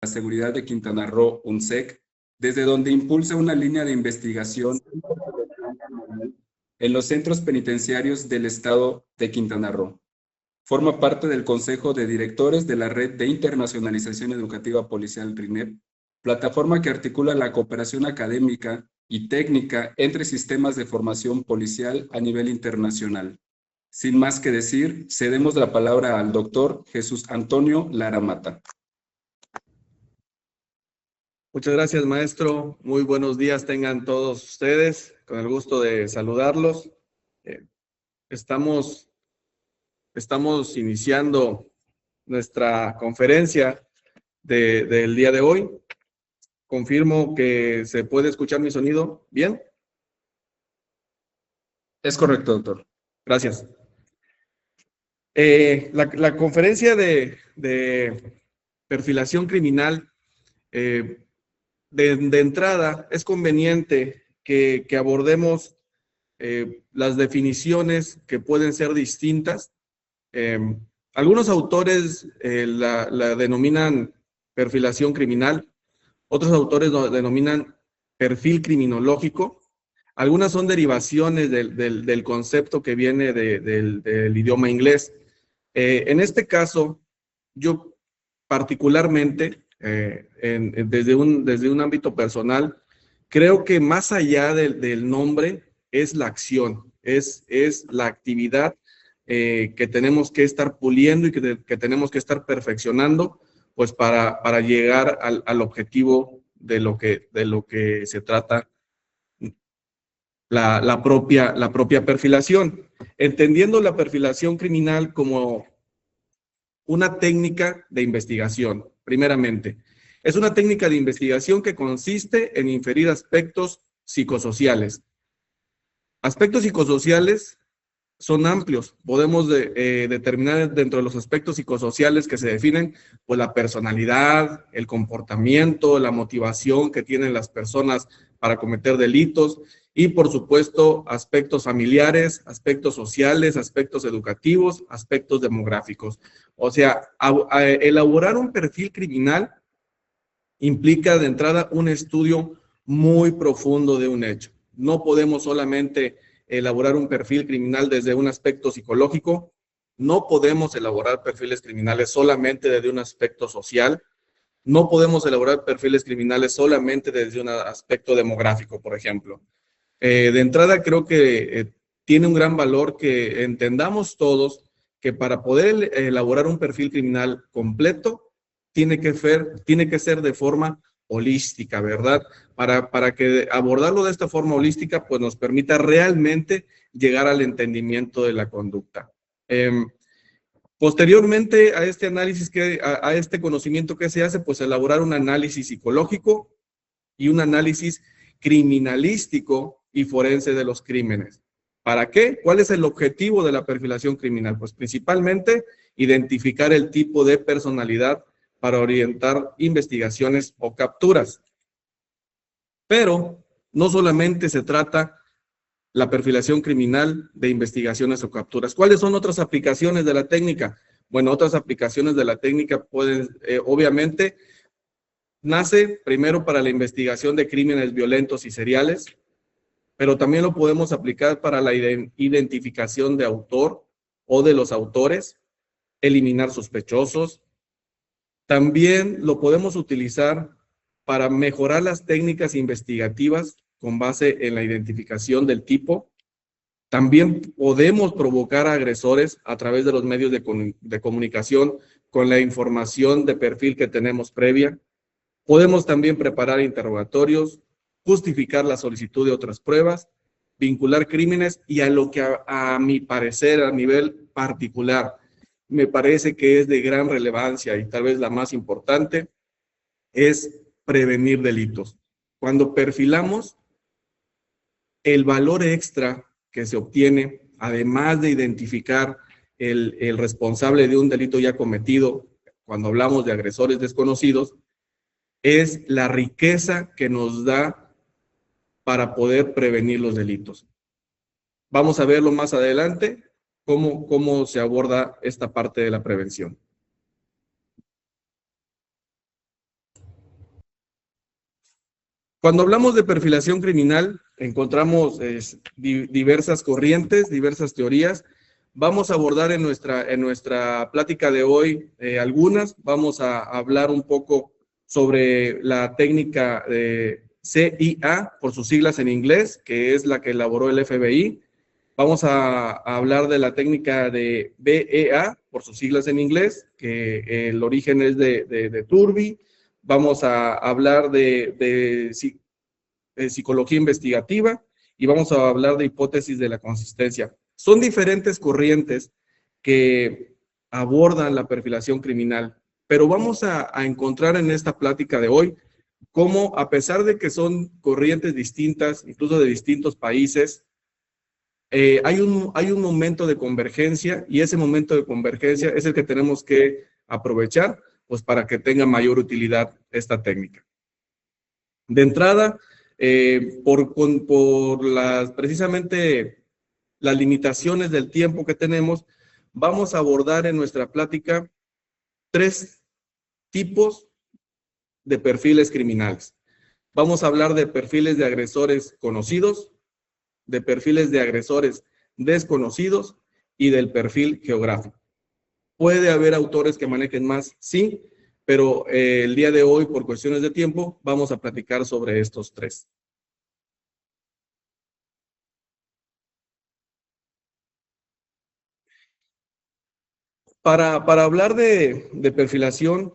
la Seguridad de Quintana Roo, UNSEC, desde donde impulsa una línea de investigación en los centros penitenciarios del estado de Quintana Roo. Forma parte del Consejo de Directores de la Red de Internacionalización Educativa Policial RINEP, plataforma que articula la cooperación académica y técnica entre sistemas de formación policial a nivel internacional. Sin más que decir, cedemos la palabra al doctor Jesús Antonio Lara Mata. Muchas gracias, maestro. Muy buenos días tengan todos ustedes. Con el gusto de saludarlos. Estamos iniciando nuestra conferencia del día de hoy. Confirmo que se puede escuchar mi sonido bien. Es correcto, doctor. Gracias. La conferencia de perfilación criminal, de entrada, es conveniente que abordemos las definiciones que pueden ser distintas. Algunos autores la denominan perfilación criminal, otros autores lo denominan perfil criminológico. Algunas son derivaciones del concepto que viene del idioma inglés. En este caso, yo particularmente, desde un ámbito personal, creo que más allá del nombre es la acción, es la actividad que tenemos que estar puliendo y que tenemos que estar perfeccionando, pues para llegar al objetivo de lo que se trata la propia perfilación. Entendiendo la perfilación criminal como una técnica de investigación, primeramente. Es una técnica de investigación que consiste en inferir aspectos psicosociales. Aspectos psicosociales son amplios. Podemos determinar dentro de los aspectos psicosociales que se definen, pues la personalidad, el comportamiento, la motivación que tienen las personas para cometer delitos y, por supuesto, aspectos familiares, aspectos sociales, aspectos educativos, aspectos demográficos. O sea, elaborar un perfil criminal implica de entrada un estudio muy profundo de un hecho. No podemos solamente elaborar un perfil criminal desde un aspecto psicológico, no podemos elaborar perfiles criminales solamente desde un aspecto social, no podemos elaborar perfiles criminales solamente desde un aspecto demográfico, por ejemplo. De entrada creo que tiene un gran valor que entendamos todos que para poder elaborar un perfil criminal completo, tiene que ser de forma holística, ¿verdad? Para que abordarlo de esta forma holística, pues nos permita realmente llegar al entendimiento de la conducta. Posteriormente a este análisis, a este conocimiento que se hace, pues elaborar un análisis psicológico y un análisis criminalístico y forense de los crímenes. ¿Para qué? ¿Cuál es el objetivo de la perfilación criminal? Pues principalmente identificar el tipo de personalidad para orientar investigaciones o capturas. Pero no solamente se trata la perfilación criminal de investigaciones o capturas. ¿Cuáles son otras aplicaciones de la técnica? Bueno, otras aplicaciones de la técnica pueden, obviamente, nace primero para la investigación de crímenes violentos y seriales, pero también lo podemos aplicar para la identificación de autor o de los autores, eliminar sospechosos. También lo podemos utilizar para mejorar las técnicas investigativas con base en la identificación del tipo. También podemos provocar a agresores a través de los medios de comunicación con la información de perfil que tenemos previa. Podemos también preparar interrogatorios, justificar la solicitud de otras pruebas, vincular crímenes y a lo que a mi parecer, a nivel particular, me parece que es de gran relevancia y tal vez la más importante, es prevenir delitos. Cuando perfilamos, el valor extra que se obtiene, además de identificar el responsable de un delito ya cometido, cuando hablamos de agresores desconocidos, es la riqueza que nos da para poder prevenir los delitos. Vamos a verlo más adelante, cómo se aborda esta parte de la prevención. Cuando hablamos de perfilación criminal, encontramos diversas corrientes, diversas teorías. Vamos a abordar en nuestra plática de hoy algunas. Vamos a hablar un poco sobre la técnica de CIA, por sus siglas en inglés, que es la que elaboró el FBI. Vamos a hablar de la técnica de BEA, por sus siglas en inglés, que el origen es de Turbi. Vamos a hablar de psicología investigativa y vamos a hablar de hipótesis de la consistencia. Son diferentes corrientes que abordan la perfilación criminal, pero vamos a encontrar en esta plática de hoy cómo, a pesar de que son corrientes distintas, incluso de distintos países, hay un momento de convergencia, y ese momento de convergencia es el que tenemos que aprovechar, pues, para que tenga mayor utilidad esta técnica. De entrada, precisamente las limitaciones del tiempo que tenemos, vamos a abordar en nuestra plática 3 tipos de perfiles criminales. Vamos a hablar de perfiles de agresores conocidos, de perfiles de agresores desconocidos y del perfil geográfico. ¿Puede haber autores que manejen más? Sí, pero el día de hoy, por cuestiones de tiempo, vamos a platicar sobre estos 3. Para hablar de perfilación,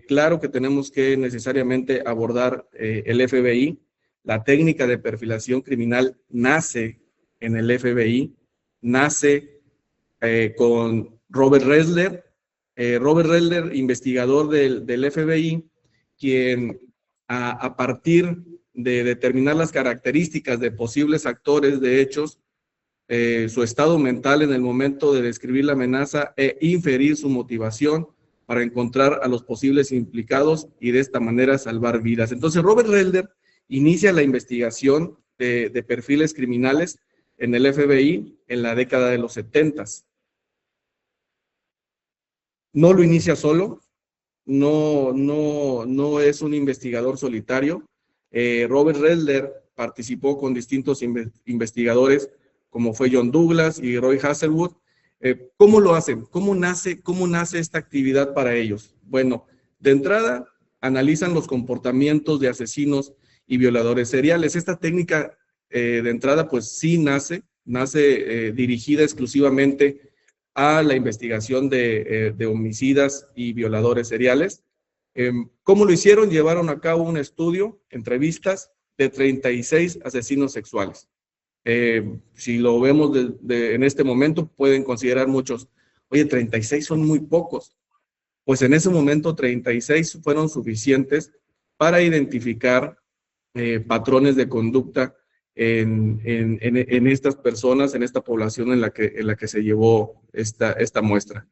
claro que tenemos que necesariamente abordar el FBI. La técnica de perfilación criminal nace en el FBI, nace con Robert Ressler. Robert Ressler, investigador del FBI, quien a partir de determinar las características de posibles actores de hechos, su estado mental en el momento de describir la amenaza e inferir su motivación para encontrar a los posibles implicados y de esta manera salvar vidas. Entonces, Robert Ressler inicia la investigación de perfiles criminales en el FBI en la década de los 70s. No lo inicia solo, no es un investigador solitario. Robert Ressler participó con distintos investigadores, como fue John Douglas y Roy Hazelwood. ¿Cómo lo hacen? ¿Cómo nace esta actividad para ellos? Bueno, de entrada, analizan los comportamientos de asesinos y violadores seriales. Esta técnica, de entrada, pues sí nace dirigida exclusivamente a la investigación de homicidas y violadores seriales. ¿Cómo lo hicieron? Llevaron a cabo un estudio, entrevistas de 36 asesinos sexuales. Si lo vemos en este momento, pueden considerar muchos, oye, 36 son muy pocos. Pues en ese momento 36 fueron suficientes para identificar patrones de conducta en estas personas, en esta población en la que se llevó esta muestra.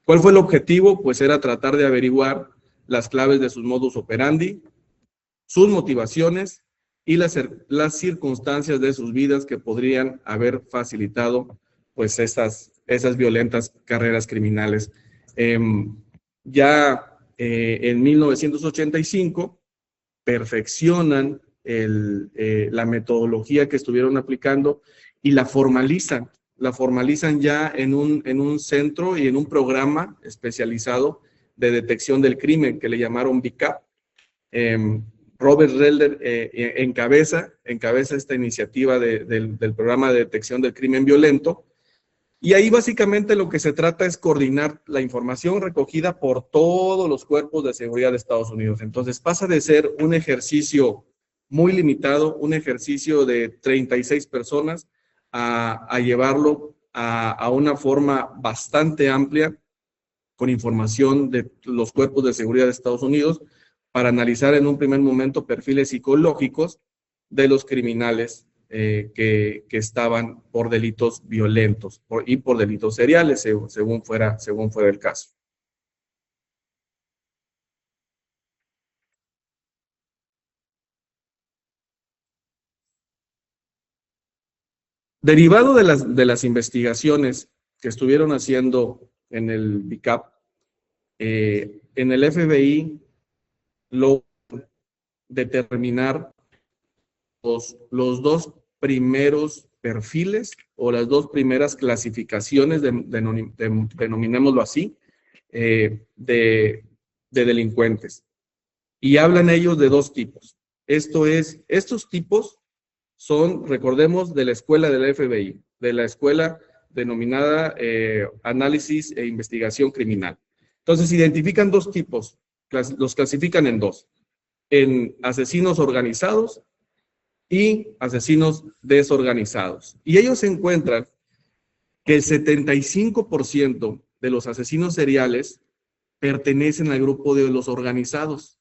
¿Cuál fue el objetivo? Pues era tratar de averiguar las claves de sus modus operandi, sus motivaciones y las circunstancias de sus vidas que podrían haber facilitado, pues, esas violentas carreras criminales. En 1985 perfeccionan la metodología que estuvieron aplicando y la formalizan ya en un centro y en un programa especializado de detección del crimen que le llamaron BICAP. Robert Ressler encabeza esta iniciativa del programa de detección del crimen violento, y ahí básicamente lo que se trata es coordinar la información recogida por todos los cuerpos de seguridad de Estados Unidos. Entonces pasa de ser un ejercicio muy limitado, un ejercicio de 36 personas, a llevarlo a una forma bastante amplia, con información de los cuerpos de seguridad de Estados Unidos, para analizar en un primer momento perfiles psicológicos de los criminales que estaban por delitos violentos y por delitos seriales, según fuera el caso. Derivado de las investigaciones que estuvieron haciendo en el BICAP, en el FBI determinar los dos primeros perfiles o las dos primeras clasificaciones, denominémoslo así, de delincuentes. Y hablan ellos de dos tipos. Estos tipos son, recordemos, de la escuela del FBI, de la escuela denominada Análisis e Investigación Criminal. Entonces, identifican dos tipos, los clasifican en dos, en asesinos organizados y asesinos desorganizados. Y ellos encuentran que el 75% de los asesinos seriales pertenecen al grupo de los organizados,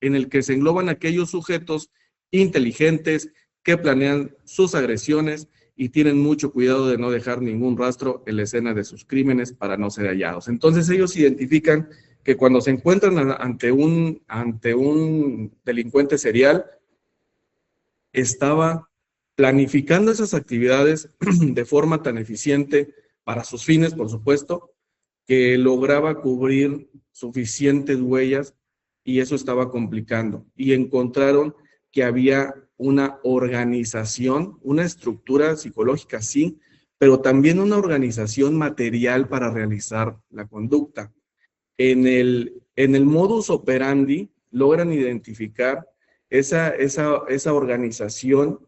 en el que se engloban aquellos sujetos inteligentes que planean sus agresiones y tienen mucho cuidado de no dejar ningún rastro en la escena de sus crímenes para no ser hallados. Entonces ellos identifican que cuando se encuentran ante un delincuente serial, estaba planificando esas actividades de forma tan eficiente para sus fines, por supuesto, que lograba cubrir suficientes huellas y eso estaba complicando. Y encontraron que había una organización, una estructura psicológica, sí, pero también una organización material para realizar la conducta. En el modus operandi logran identificar esa organización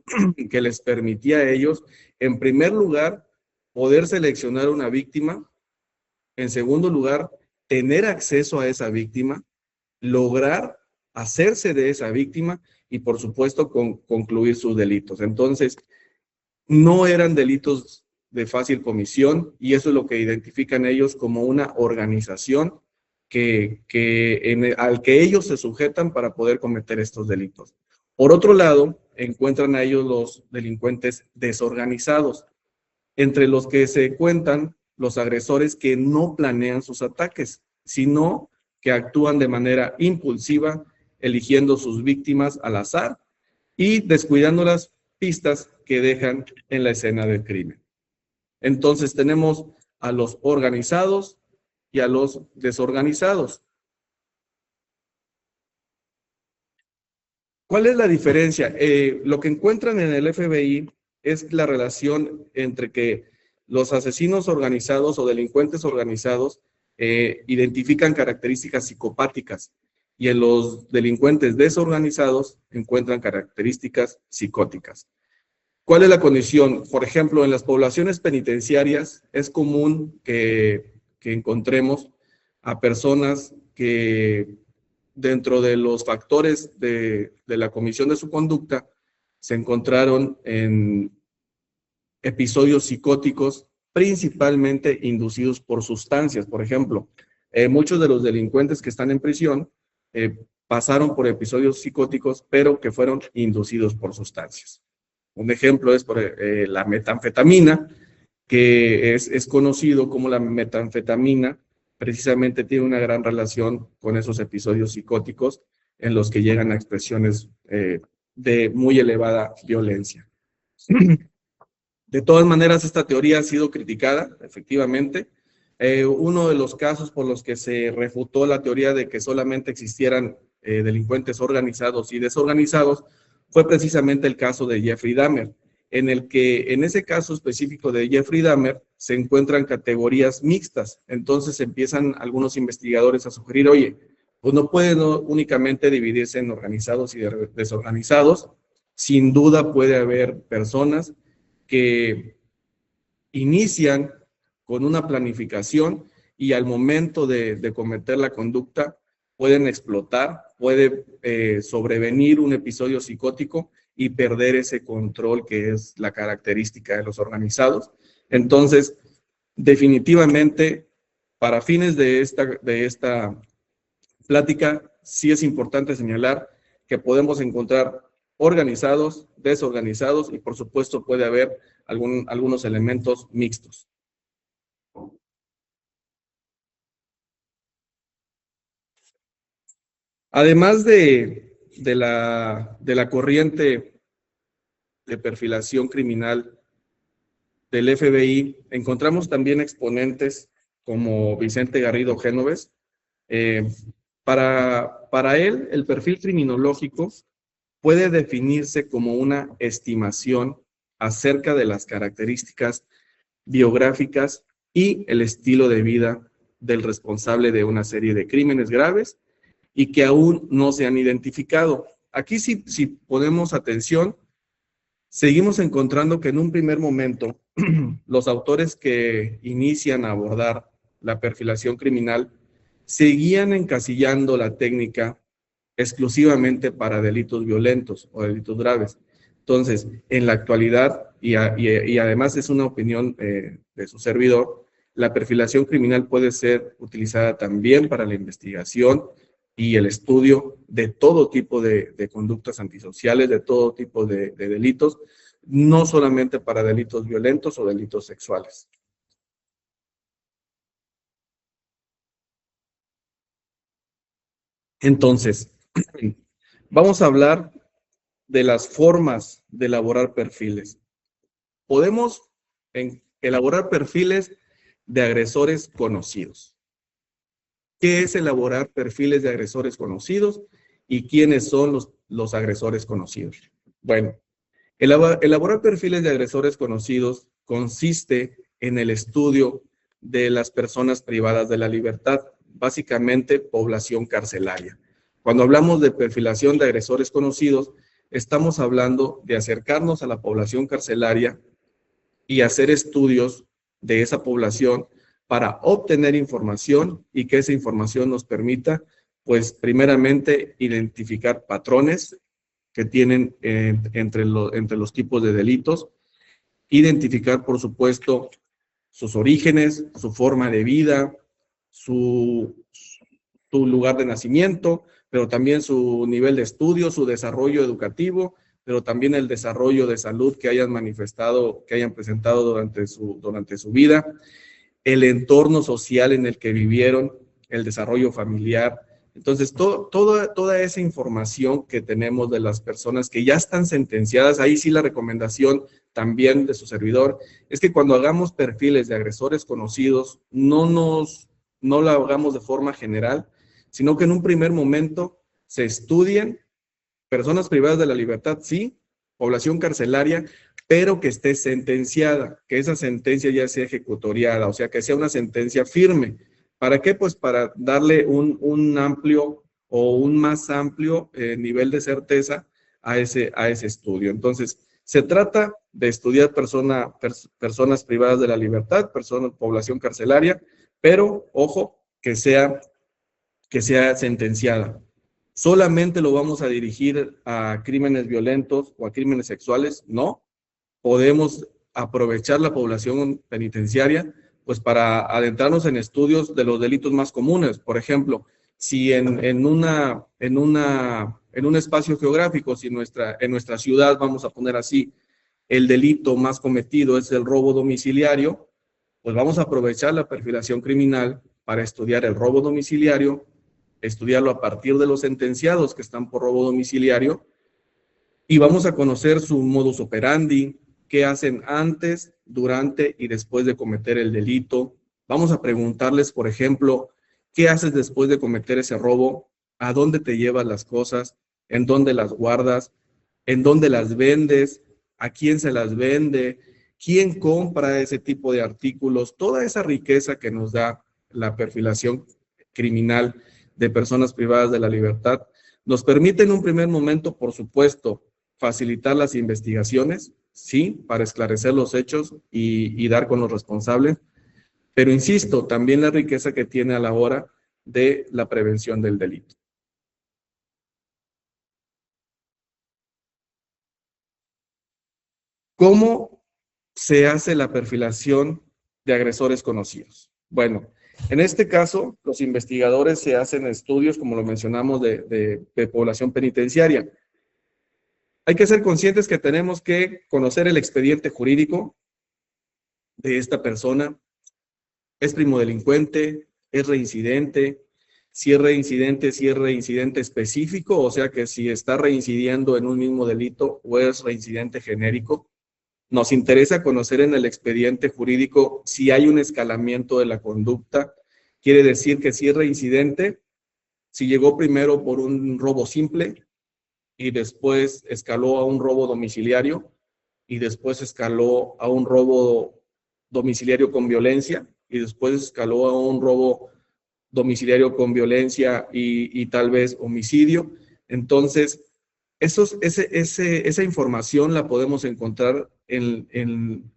que les permitía a ellos, en primer lugar, poder seleccionar una víctima, en segundo lugar, tener acceso a esa víctima, lograr hacerse de esa víctima y, por supuesto, concluir sus delitos. Entonces, no eran delitos de fácil comisión y eso es lo que identifican ellos como una organización al que ellos se sujetan para poder cometer estos delitos. Por otro lado, encuentran a ellos los delincuentes desorganizados, entre los que se cuentan los agresores que no planean sus ataques, sino que actúan de manera impulsiva, eligiendo sus víctimas al azar y descuidando las pistas que dejan en la escena del crimen. Entonces tenemos a los organizados y a los desorganizados. ¿Cuál es la diferencia? Lo que encuentran en el FBI es la relación entre que los asesinos organizados o delincuentes organizados identifican características psicopáticas y en los delincuentes desorganizados encuentran características psicóticas. ¿Cuál es la condición? Por ejemplo, en las poblaciones penitenciarias es común que encontremos a personas que dentro de los factores de la comisión de su conducta se encontraron en episodios psicóticos principalmente inducidos por sustancias. Por ejemplo, muchos de los delincuentes que están en prisión pasaron por episodios psicóticos, pero que fueron inducidos por sustancias. Un ejemplo es la metanfetamina, que es conocido como la metanfetamina, precisamente tiene una gran relación con esos episodios psicóticos en los que llegan a expresiones de muy elevada violencia. De todas maneras, esta teoría ha sido criticada, efectivamente. Uno de los casos por los que se refutó la teoría de que solamente existieran delincuentes organizados y desorganizados fue precisamente el caso de Jeffrey Dahmer, en el que en ese caso específico de Jeffrey Dahmer se encuentran categorías mixtas. Entonces empiezan algunos investigadores a sugerir, oye, pues no pueden únicamente dividirse en organizados y desorganizados. Sin duda puede haber personas que inician con una planificación y al momento de cometer la conducta pueden explotar, puede sobrevenir un episodio psicótico y perder ese control que es la característica de los organizados. Entonces, definitivamente, para fines de esta plática, sí es importante señalar que podemos encontrar organizados, desorganizados y por supuesto puede haber algunos elementos mixtos. Además de la corriente de perfilación criminal del FBI, encontramos también exponentes como Vicente Garrido Génovez. Para Para él, el perfil criminológico puede definirse como una estimación acerca de las características biográficas y el estilo de vida del responsable de una serie de crímenes graves y que aún no se han identificado. Aquí si ponemos atención, seguimos encontrando que en un primer momento los autores que inician a abordar la perfilación criminal seguían encasillando la técnica exclusivamente para delitos violentos o delitos graves. Entonces, en la actualidad, y además es una opinión de su servidor, la perfilación criminal puede ser utilizada también para la investigación y el estudio de todo tipo de conductas antisociales, de todo tipo de delitos, no solamente para delitos violentos o delitos sexuales. Entonces, vamos a hablar de las formas de elaborar perfiles. Podemos elaborar perfiles de agresores conocidos. ¿Qué es elaborar perfiles de agresores conocidos y quiénes son los agresores conocidos? Bueno, elaborar perfiles de agresores conocidos consiste en el estudio de las personas privadas de la libertad, básicamente población carcelaria. Cuando hablamos de perfilación de agresores conocidos, estamos hablando de acercarnos a la población carcelaria y hacer estudios de esa población para obtener información y que esa información nos permita, pues, primeramente, identificar patrones que tienen entre los tipos de delitos, identificar, por supuesto, sus orígenes, su forma de vida, su lugar de nacimiento, pero también su nivel de estudio, su desarrollo educativo, pero también el desarrollo de salud que hayan manifestado, que hayan presentado durante su vida, el entorno social en el que vivieron, el desarrollo familiar. Entonces, toda esa información que tenemos de las personas que ya están sentenciadas, ahí sí la recomendación también de su servidor, es que cuando hagamos perfiles de agresores conocidos, no lo hagamos de forma general, sino que en un primer momento se estudien personas privadas de la libertad, sí, población carcelaria, pero que esté sentenciada, que esa sentencia ya sea ejecutoriada, o sea, que sea una sentencia firme. ¿Para qué? Pues para darle un amplio o un más amplio nivel de certeza a ese estudio. Entonces, se trata de estudiar personas privadas de la libertad, población carcelaria, pero, ojo, que sea sentenciada. ¿Solamente lo vamos a dirigir a crímenes violentos o a crímenes sexuales? No. Podemos aprovechar la población penitenciaria pues para adentrarnos en estudios de los delitos más comunes. Por ejemplo, si en un espacio geográfico, si en nuestra ciudad, vamos a poner así, el delito más cometido es el robo domiciliario, pues vamos a aprovechar la perfilación criminal para estudiar el robo domiciliario, estudiarlo a partir de los sentenciados que están por robo domiciliario, y vamos a conocer su modus operandi, qué hacen antes, durante y después de cometer el delito. Vamos a preguntarles, por ejemplo, ¿qué haces después de cometer ese robo? ¿A dónde te llevas las cosas? ¿En dónde las guardas? ¿En dónde las vendes? ¿A quién se las vende? ¿Quién compra ese tipo de artículos? Toda esa riqueza que nos da la perfilación criminal de personas privadas de la libertad nos permite en un primer momento, por supuesto, facilitar las investigaciones, sí, para esclarecer los hechos y dar con los responsables, pero insisto, también la riqueza que tiene a la hora de la prevención del delito. ¿Cómo se hace la perfilación de agresores conocidos? Bueno, en este caso, los investigadores se hacen estudios, como lo mencionamos, de población penitenciaria. Hay que ser conscientes que tenemos que conocer el expediente jurídico de esta persona. ¿Es primodelincuente? ¿Es reincidente? Si es reincidente específico, o sea que si está reincidiendo en un mismo delito o es reincidente genérico. Nos interesa conocer en el expediente jurídico si hay un escalamiento de la conducta. Quiere decir que si es reincidente, si llegó primero por un robo simple y después escaló a un robo domiciliario y después escaló a un robo domiciliario con violencia y después escaló a un robo domiciliario con violencia y tal vez homicidio. Entonces, esa información la podemos encontrar en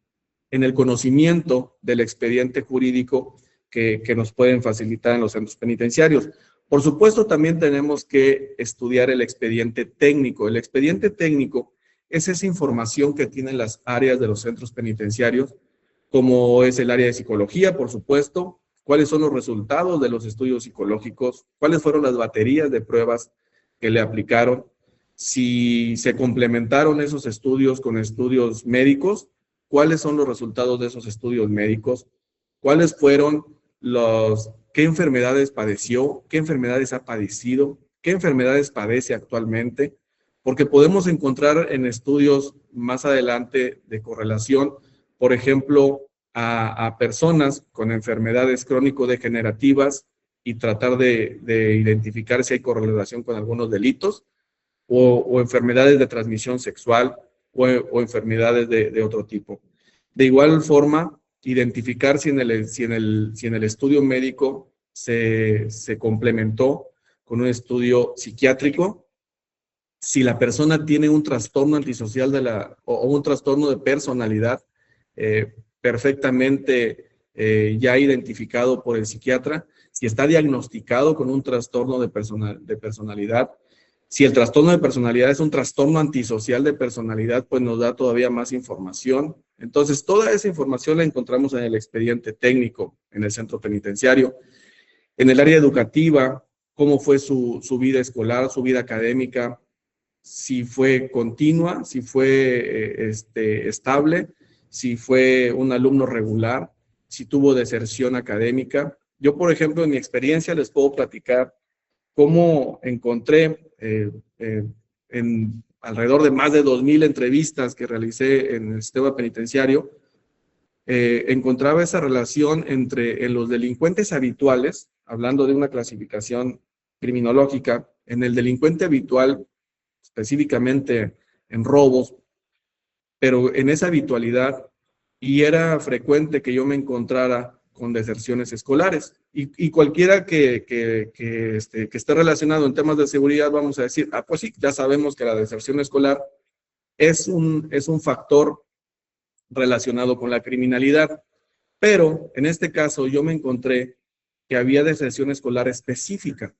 el conocimiento del expediente jurídico que nos pueden facilitar en los centros penitenciarios. Por supuesto, también tenemos que estudiar el expediente técnico. El expediente técnico es esa información que tienen las áreas de los centros penitenciarios, como es el área de psicología, por supuesto, cuáles son los resultados de los estudios psicológicos, cuáles fueron las baterías de pruebas que le aplicaron, si se complementaron esos estudios con estudios médicos, cuáles son los resultados de esos estudios médicos, cuáles fueron qué enfermedades padeció, qué enfermedades ha padecido, qué enfermedades padece actualmente, porque podemos encontrar en estudios más adelante de correlación, por ejemplo, a personas con enfermedades crónico-degenerativas y tratar de identificar si hay correlación con algunos delitos, o enfermedades de transmisión sexual o enfermedades de otro tipo. De igual forma, identificar si en el estudio médico se complementó con un estudio psiquiátrico, si la persona tiene un trastorno antisocial o un trastorno de personalidad perfectamente ya identificado por el psiquiatra, si está diagnosticado con un trastorno de personalidad. Si el trastorno de personalidad es un trastorno antisocial de personalidad, pues nos da todavía más información. Entonces, toda esa información la encontramos en el expediente técnico, en el centro penitenciario. En el área educativa, cómo fue su vida escolar, su vida académica, si fue continua, si fue estable, si fue un alumno regular, si tuvo deserción académica. Yo, por ejemplo, en mi experiencia les puedo platicar cómo encontré en alrededor de más de 2,000 entrevistas que realicé en el sistema penitenciario, encontraba esa relación entre en los delincuentes habituales, hablando de una clasificación criminológica, en el delincuente habitual, específicamente en robos, pero en esa habitualidad, y era frecuente que yo me encontrara con deserciones escolares. Y cualquiera que esté relacionado en temas de seguridad, vamos a decir, pues sí, ya sabemos que la deserción escolar es un factor relacionado con la criminalidad. Pero en este caso yo me encontré que había deserción escolar específica,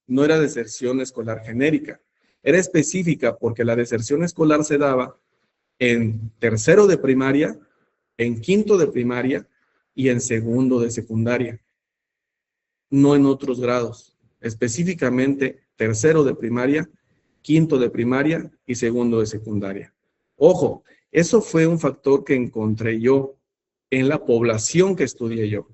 no era deserción escolar genérica. Era específica porque la deserción escolar se daba en tercero de primaria, en quinto de primaria y en segundo de secundaria, no en otros grados. Específicamente tercero de primaria, quinto de primaria y segundo de secundaria. Ojo, eso fue un factor que encontré yo en la población que estudié yo.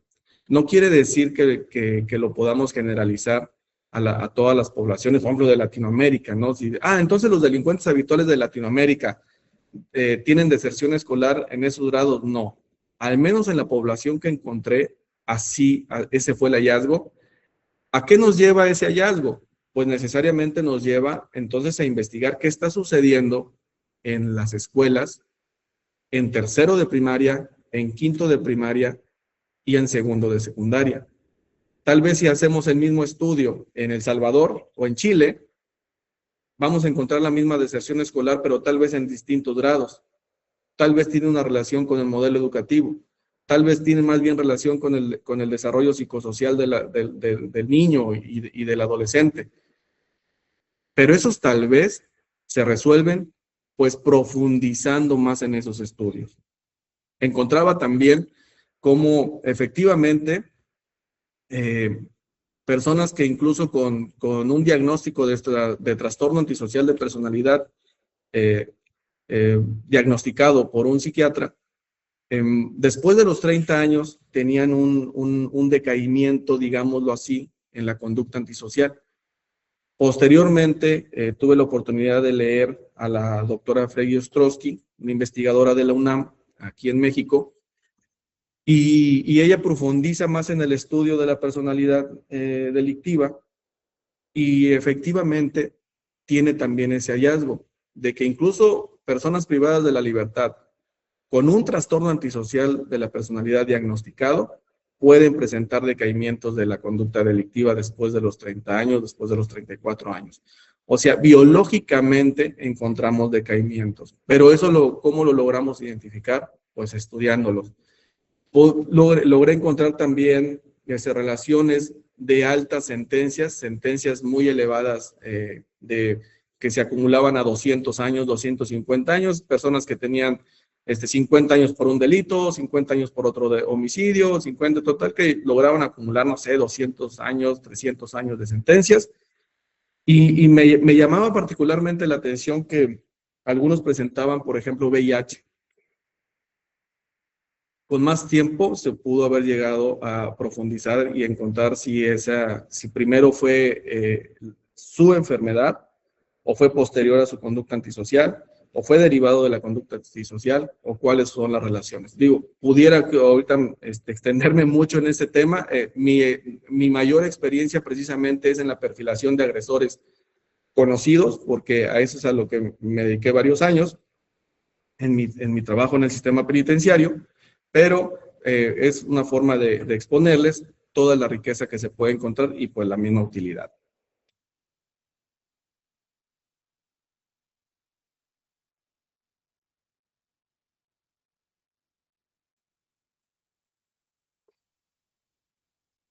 No quiere decir que lo podamos generalizar a todas las poblaciones, por ejemplo, de Latinoamérica, ¿no? Entonces los delincuentes habituales de Latinoamérica tienen deserción escolar en esos grados. No, al menos en la población que encontré, ese fue el hallazgo. ¿A qué nos lleva ese hallazgo? Pues necesariamente nos lleva entonces a investigar qué está sucediendo en las escuelas, en tercero de primaria, en quinto de primaria y en segundo de secundaria. Tal vez si hacemos el mismo estudio en El Salvador o en Chile, vamos a encontrar la misma deserción escolar, pero tal vez en distintos grados. Tal vez tiene una relación con el modelo educativo. Tal vez tiene más bien relación con el desarrollo psicosocial del niño y del adolescente. Pero esos tal vez se resuelven pues profundizando más en esos estudios. Encontraba también cómo efectivamente personas que incluso con un diagnóstico de trastorno antisocial de personalidad diagnosticado por un psiquiatra, después de los 30 años tenían un decaimiento, digámoslo así, en la conducta antisocial. Posteriormente, tuve la oportunidad de leer a la doctora Fregui Ostrowski, una investigadora de la UNAM, aquí en México, y ella profundiza más en el estudio de la personalidad delictiva Y efectivamente tiene también ese hallazgo de que incluso personas privadas de la libertad con un trastorno antisocial de la personalidad diagnosticado pueden presentar decaimientos de la conducta delictiva después de los 30 años, después de los 34 años. O sea, biológicamente encontramos decaimientos, pero eso ¿cómo lo logramos identificar? Pues estudiándolos. Logré encontrar también relaciones de altas sentencias, sentencias muy elevadas que se acumulaban a 200 años, 250 años, personas que tenían 50 años por un delito, 50 años por otro de homicidio, 50 total, que lograban acumular, no sé, 200 años, 300 años de sentencias. Y me llamaba particularmente la atención que algunos presentaban, por ejemplo, VIH. Con más tiempo se pudo haber llegado a profundizar y encontrar si primero fue su enfermedad o fue posterior a su conducta antisocial o fue derivado de la conducta antisocial o cuáles son las relaciones. Digo, pudiera ahorita extenderme mucho en este tema. Mi mayor experiencia precisamente es en la perfilación de agresores conocidos, porque a eso es a lo que me dediqué varios años en mi trabajo en el sistema penitenciario, pero es una forma de exponerles toda la riqueza que se puede encontrar y pues la misma utilidad.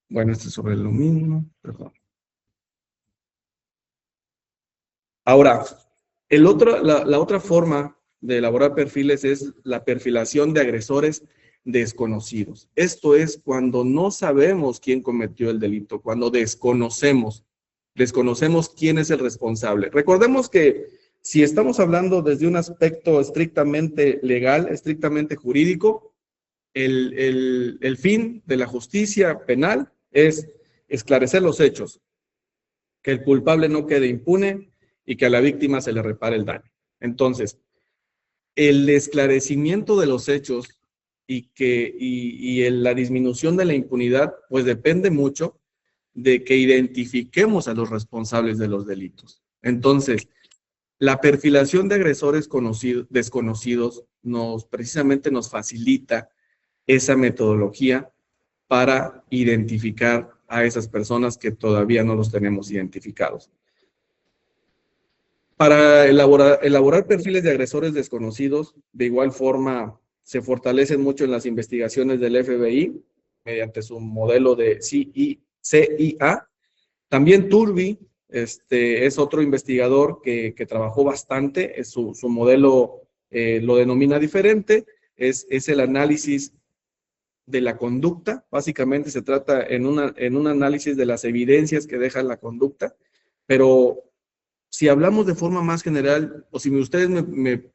Bueno, esto es sobre lo mismo, perdón. Ahora, la otra forma de elaborar perfiles es la perfilación de agresores desconocidos. Esto es cuando no sabemos quién cometió el delito, cuando desconocemos quién es el responsable. Recordemos que si estamos hablando desde un aspecto estrictamente legal, estrictamente jurídico, el fin de la justicia penal es esclarecer los hechos, que el culpable no quede impune y que a la víctima se le repare el daño. Entonces, el esclarecimiento de los hechos y la disminución de la impunidad, pues depende mucho de que identifiquemos a los responsables de los delitos. Entonces, la perfilación de agresores desconocidos precisamente nos facilita esa metodología para identificar a esas personas que todavía no los tenemos identificados. Para elaborar perfiles de agresores desconocidos, de igual forma se fortalecen mucho en las investigaciones del FBI mediante su modelo de CIA. También Turbi es otro investigador que trabajó bastante, su modelo lo denomina diferente, es el análisis de la conducta. Básicamente se trata en un análisis de las evidencias que deja la conducta, pero si hablamos de forma más general, o si ustedes me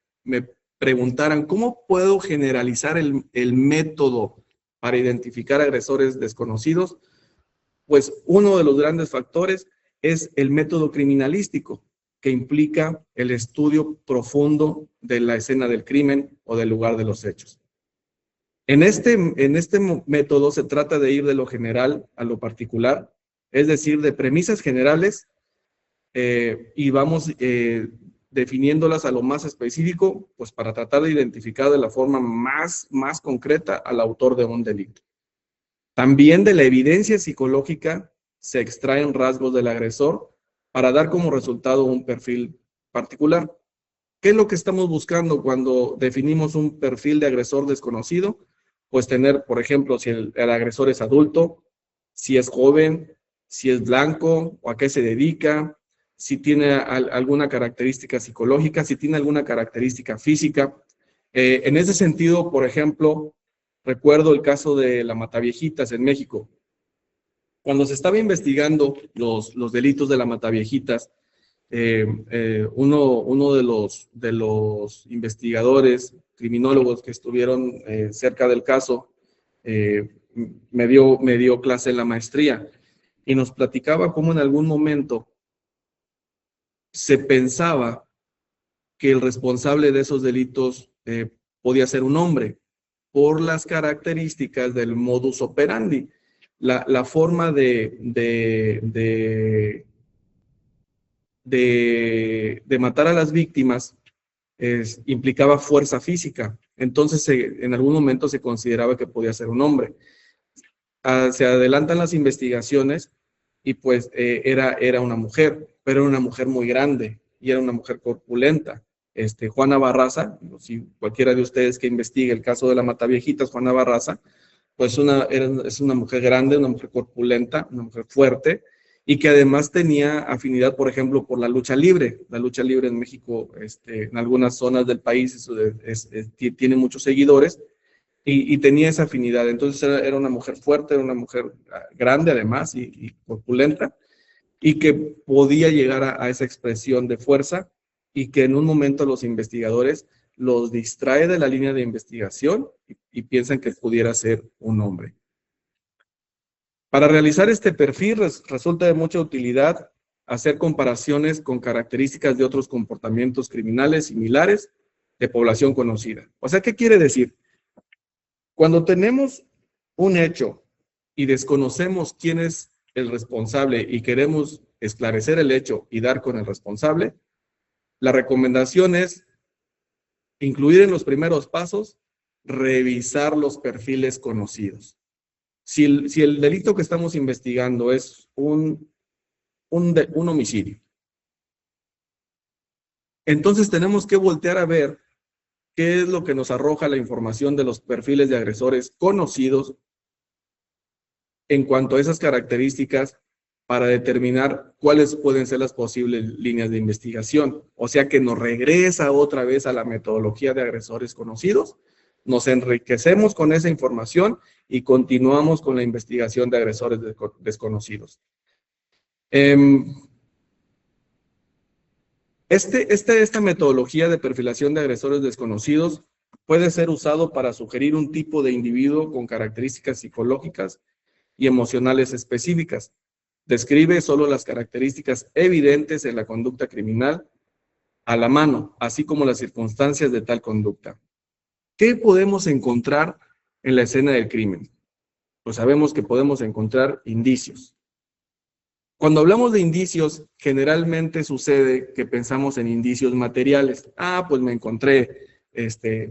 preguntaran cómo puedo generalizar el método para identificar agresores desconocidos, pues uno de los grandes factores es el método criminalístico, que implica el estudio profundo de la escena del crimen o del lugar de los hechos. En este método se trata de ir de lo general a lo particular, es decir, de premisas generales, y vamos definiéndolas a lo más específico, pues para tratar de identificar de la forma más concreta al autor de un delito. También de la evidencia psicológica se extraen rasgos del agresor para dar como resultado un perfil particular. ¿Qué es lo que estamos buscando cuando definimos un perfil de agresor desconocido? Pues tener, por ejemplo, si el agresor es adulto, si es joven, si es blanco o a qué se dedica, si tiene alguna característica psicológica, si tiene alguna característica física. En ese sentido, por ejemplo, recuerdo el caso de la Mataviejitas en México. Cuando se estaba investigando los delitos de la Mataviejitas, uno de los investigadores, criminólogos que estuvieron cerca del caso, me dio clase en la maestría y nos platicaba cómo en algún momento se pensaba que el responsable de esos delitos podía ser un hombre por las características del modus operandi, la forma de de matar a las víctimas implicaba fuerza física. Entonces, en algún momento se consideraba que podía ser un hombre. Se adelantan las investigaciones y pues era una mujer, pero era una mujer muy grande y era una mujer corpulenta. Juana Barraza, si cualquiera de ustedes que investigue el caso de la Mataviejitas, Juana Barraza, pues es una mujer grande, una mujer corpulenta, una mujer fuerte, y que además tenía afinidad, por ejemplo, por la lucha libre. La lucha libre en México, en algunas zonas del país, tiene muchos seguidores, y tenía esa afinidad. Entonces era una mujer fuerte, era una mujer grande además, y corpulenta, y que podía llegar a esa expresión de fuerza, y que en un momento los investigadores los distrae de la línea de investigación y piensan que pudiera ser un hombre. Para realizar este perfil resulta de mucha utilidad hacer comparaciones con características de otros comportamientos criminales similares de población conocida. O sea, ¿qué quiere decir? Cuando tenemos un hecho y desconocemos quién es el responsable y queremos esclarecer el hecho y dar con el responsable, la recomendación es incluir en los primeros pasos, revisar los perfiles conocidos. Si el delito que estamos investigando es un homicidio, entonces tenemos que voltear a ver qué es lo que nos arroja la información de los perfiles de agresores conocidos en cuanto a esas características para determinar cuáles pueden ser las posibles líneas de investigación. O sea que nos regresa otra vez a la metodología de agresores conocidos, nos enriquecemos con esa información y continuamos con la investigación de agresores desconocidos. Esta metodología de perfilación de agresores desconocidos puede ser usado para sugerir un tipo de individuo con características psicológicas y emocionales específicas. Describe solo las características evidentes en la conducta criminal a la mano, así como las circunstancias de tal conducta. ¿Qué podemos encontrar en la escena del crimen? Pues sabemos que podemos encontrar indicios. Cuando hablamos de indicios, generalmente sucede que pensamos en indicios materiales. Pues me encontré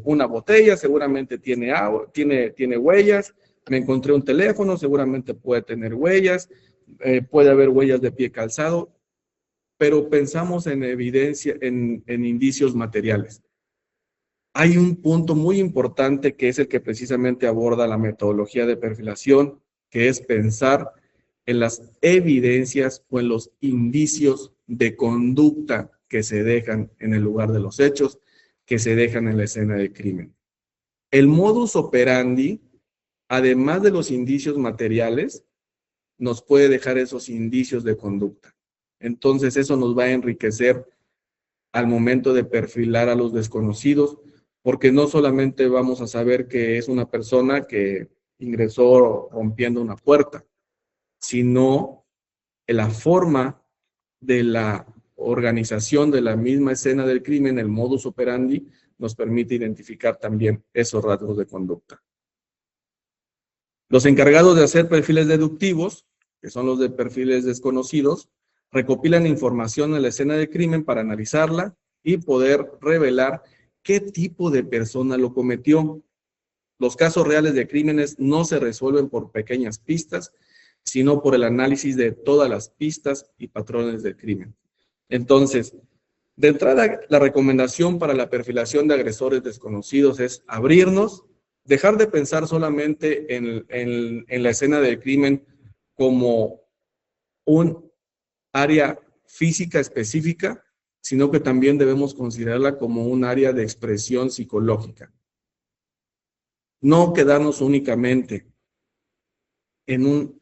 una botella, seguramente tiene agua, tiene huellas. Me encontré un teléfono, seguramente puede tener huellas. Puede haber huellas de pie calzado, pero pensamos en evidencia, en indicios materiales. Hay un punto muy importante que es el que precisamente aborda la metodología de perfilación, que es pensar en las evidencias o en los indicios de conducta que se dejan en el lugar de los hechos, que se dejan en la escena del crimen. El modus operandi, además de los indicios materiales, nos puede dejar esos indicios de conducta. Entonces eso nos va a enriquecer al momento de perfilar a los desconocidos, porque no solamente vamos a saber que es una persona que ingresó rompiendo una puerta, sino la forma de la organización de la misma escena del crimen, el modus operandi, nos permite identificar también esos rasgos de conducta. Los encargados de hacer perfiles deductivos, que son los de perfiles desconocidos, recopilan información en la escena del crimen para analizarla y poder revelar qué tipo de persona lo cometió. Los casos reales de crímenes no se resuelven por pequeñas pistas, sino por el análisis de todas las pistas y patrones del crimen. Entonces, de entrada, la recomendación para la perfilación de agresores desconocidos es abrirnos, dejar de pensar solamente en la escena del crimen como un área física específica, sino que también debemos considerarla como un área de expresión psicológica. No quedarnos únicamente en un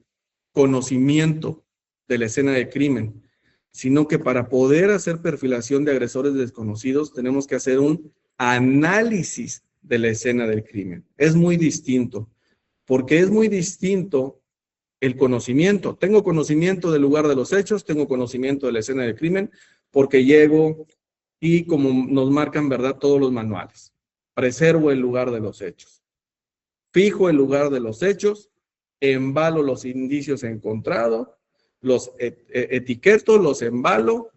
conocimiento de la escena del crimen, sino que para poder hacer perfilación de agresores desconocidos tenemos que hacer un análisis de la escena del crimen. Es muy distinto, porque es muy distinto el conocimiento. Tengo conocimiento del lugar de los hechos, tengo conocimiento de la escena del crimen, porque llego y como nos marcan, ¿verdad?, todos los manuales. Preservo el lugar de los hechos. Fijo el lugar de los hechos, embalo los indicios encontrados, los etiqueto, los embalo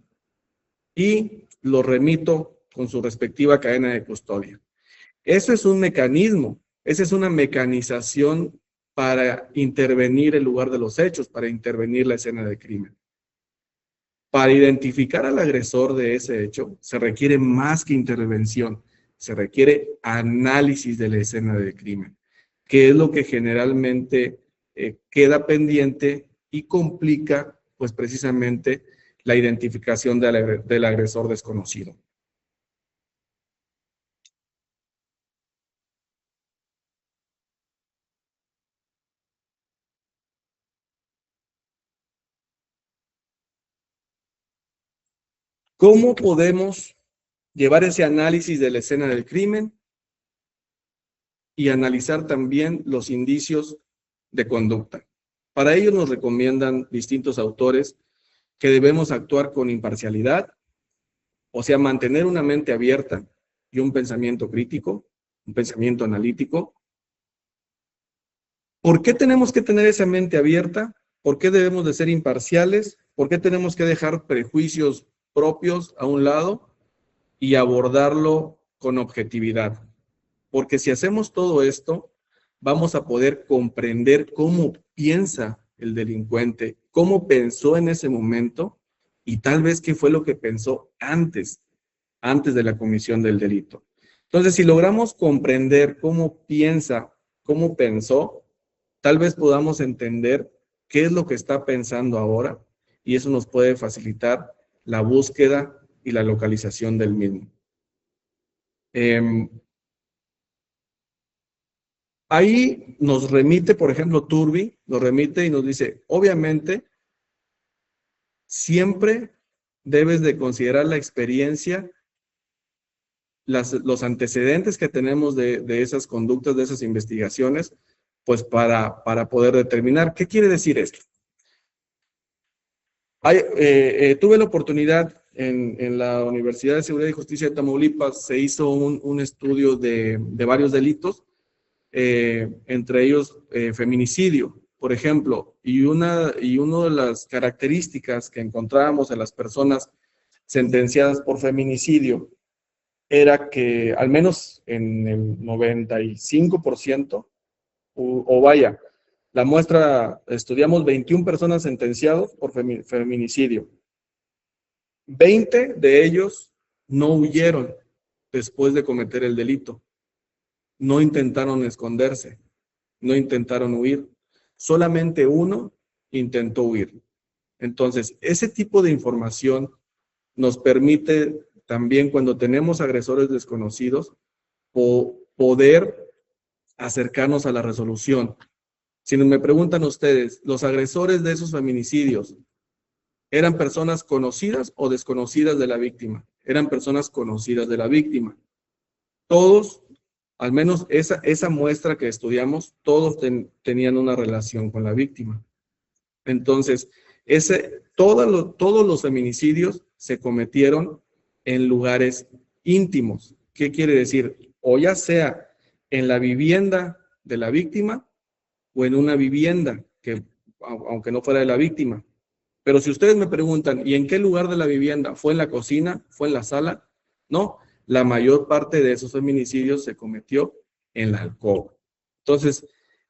y lo remito con su respectiva cadena de custodia. Eso es un mecanismo, esa es una mecanización para intervenir el lugar de los hechos, para intervenir la escena del crimen. Para identificar al agresor de ese hecho, se requiere más que intervención, se requiere análisis de la escena del crimen, que es lo que generalmente queda pendiente y complica, pues precisamente, la identificación del agresor desconocido. ¿Cómo podemos llevar ese análisis de la escena del crimen y analizar también los indicios de conducta? Para ello nos recomiendan distintos autores que debemos actuar con imparcialidad, o sea, mantener una mente abierta y un pensamiento crítico, un pensamiento analítico. ¿Por qué tenemos que tener esa mente abierta? ¿Por qué debemos de ser imparciales? ¿Por qué tenemos que dejar prejuicios propios a un lado y abordarlo con objetividad? Porque si hacemos todo esto, vamos a poder comprender cómo piensa el delincuente, cómo pensó en ese momento y tal vez qué fue lo que pensó antes de la comisión del delito. Entonces, si logramos comprender cómo piensa, cómo pensó, tal vez podamos entender qué es lo que está pensando ahora y eso nos puede facilitar la búsqueda y la localización del mismo. Ahí nos remite, por ejemplo, Turbi, nos remite y nos dice, obviamente, siempre debes de considerar la experiencia, los antecedentes que tenemos de esas conductas, de esas investigaciones, pues para poder determinar. ¿Qué quiere decir esto? Tuve la oportunidad en la Universidad de Seguridad y Justicia de Tamaulipas, se hizo un estudio de varios delitos, entre ellos feminicidio, por ejemplo, y una de las características que encontrábamos en las personas sentenciadas por feminicidio era que al menos en el 95%, o vaya, la muestra, estudiamos 21 personas sentenciadas por feminicidio. 20 de ellos no huyeron después de cometer el delito. No intentaron esconderse, no intentaron huir. Solamente uno intentó huir. Entonces, ese tipo de información nos permite también, cuando tenemos agresores desconocidos, poder acercarnos a la resolución. Si me preguntan ustedes, ¿los agresores de esos feminicidios eran personas conocidas o desconocidas de la víctima? Eran personas conocidas de la víctima. Todos, al menos esa muestra que estudiamos, todos tenían una relación con la víctima. Entonces, todos los feminicidios se cometieron en lugares íntimos. ¿Qué quiere decir? O ya sea en la vivienda de la víctima o en una vivienda, que aunque no fuera de la víctima. Pero si ustedes me preguntan, ¿y en qué lugar de la vivienda? ¿Fue en la cocina? ¿Fue en la sala? No, la mayor parte de esos feminicidios se cometió en la alcoba. Entonces,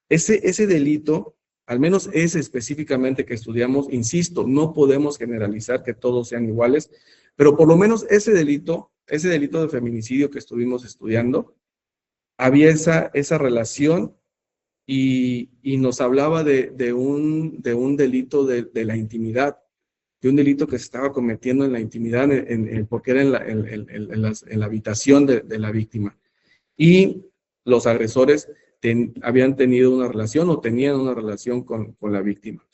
ese delito, al menos ese específicamente que estudiamos, insisto, no podemos generalizar que todos sean iguales, pero por lo menos ese delito de feminicidio que estuvimos estudiando, había esa relación y nos hablaba de un delito de la intimidad, de un delito que se estaba cometiendo en la intimidad, porque era en la habitación de la víctima. Y los agresores habían tenido una relación o tenían una relación con la víctima.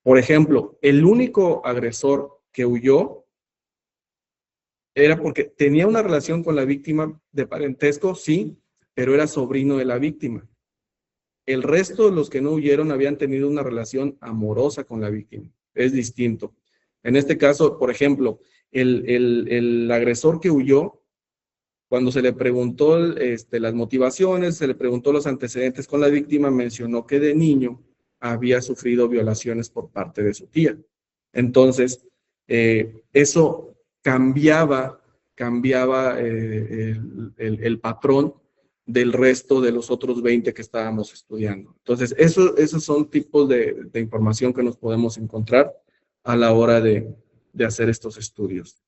Por ejemplo, el único agresor que huyó era porque tenía una relación con la víctima de parentesco, sí, pero era sobrino de la víctima. El resto de los que no huyeron habían tenido una relación amorosa con la víctima. Es distinto. En este caso, por ejemplo, el agresor que huyó, cuando se le preguntó las motivaciones, se le preguntó los antecedentes con la víctima, mencionó que de niño había sufrido violaciones por parte de su tía. Entonces, eso cambiaba el patrón del resto de los otros 20 que estábamos estudiando. Entonces, esos son tipos de información que nos podemos encontrar a la hora de hacer estos estudios.